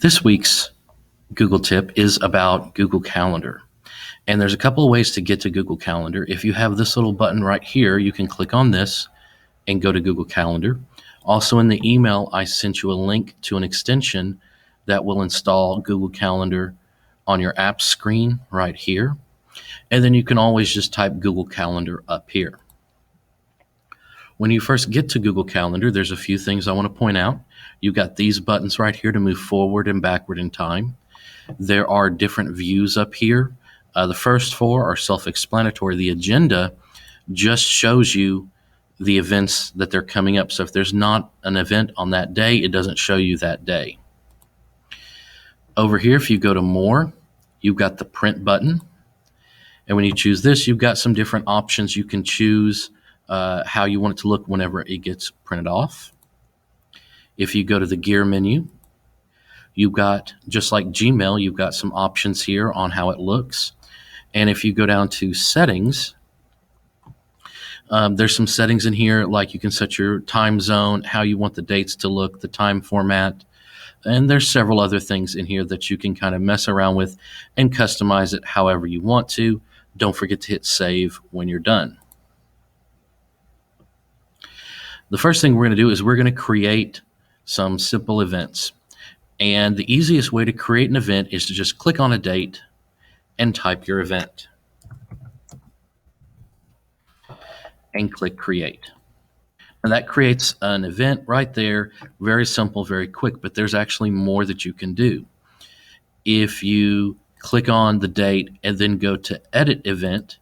This week's Google tip is about Google Calendar. And there's a couple of ways to get to Google Calendar. If you have this little button right here, you can click on this and go to Google Calendar. Also in the email, I sent you a link to an extension that will install Google Calendar on your app screen right here. And then you can always just type Google Calendar up here. When you first get to Google Calendar, there's a few things I want to point out. You've got these buttons right here to move forward and backward in time. There are different views up here. The first four are self-explanatory. The agenda just shows you the events that they're coming up. So if there's not an event on that day, it doesn't show you that day. Over here, if you go to more, you've got the print button. And when you choose this, you've got some different options. You can choose how you want it to look whenever it gets printed off. If you go to the gear menu, you've got, just like Gmail, you've got some options here on how it looks. And if you go down to settings, there's some settings in here, like you can set your time zone, how you want the dates to look, the time format, and there's several other things in here that you can kind of mess around with and customize it however you want to. Don't forget to hit save when you're done. The first thing we're going to do is we're going to create some simple events. And the easiest way to create an event is to just click on a date and type your event and click create. And that creates an event right there. Very simple, very quick, but there's actually more that you can do. If you click on the date and then go to edit event,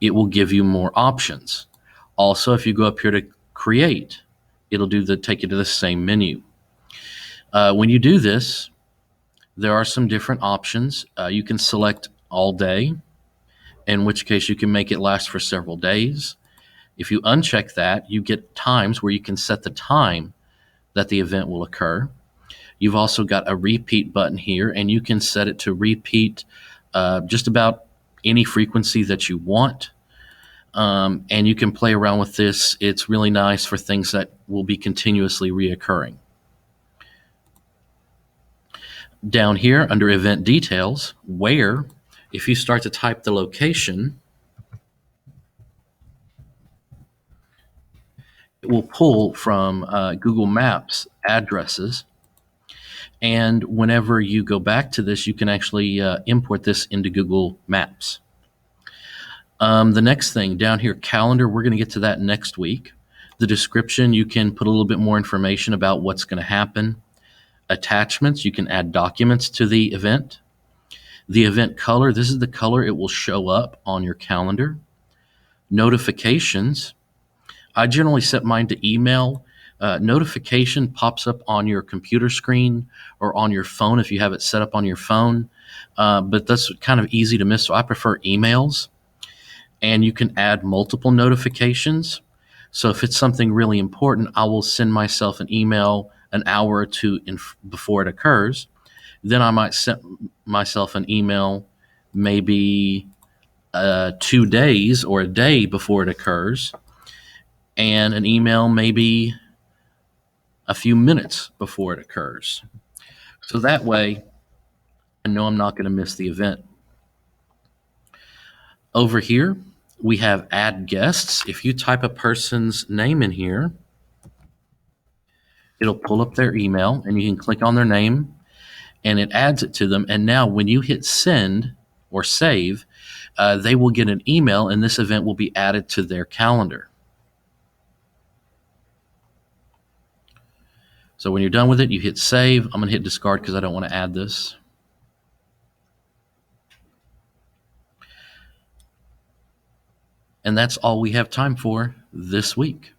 it will give you more options. Also, if you go up here to create, it'll take you to the same menu. When you do this, there are some different options. You can select all day, in which case you can make it last for several days. If you uncheck that, you get times where you can set the time that the event will occur. You've also got a repeat button here, and you can set it to repeat just about any frequency that you want. And you can play around with this. It's really nice for things that will be continuously reoccurring. Down here under event details, where, if you start to type the location, it will pull from Google Maps addresses. And whenever you go back to this, you can actually import this into Google Maps. The next thing down here, calendar, we're going to get to that next week. The description, you can put a little bit more information about what's going to happen. Attachments, you can add documents to the event. The event color, this is the color it will show up on your calendar. Notifications, I generally set mine to email. Notification pops up on your computer screen or on your phone if you have it set up on your phone, but that's kind of easy to miss, so I prefer emails. And you can add multiple notifications. So if it's something really important, I will send myself an email an hour or two before it occurs. Then I might send myself an email maybe 2 days or a day before it occurs, and an email maybe a few minutes before it occurs. So that way, I know I'm not going to miss the event. Over here, we have add guests. If you type a person's name in here, it'll pull up their email, and you can click on their name, and it adds it to them. And now when you hit send or save, they will get an email, and this event will be added to their calendar. So when you're done with it, you hit save. I'm going to hit discard because I don't want to add this. And that's all we have time for this week.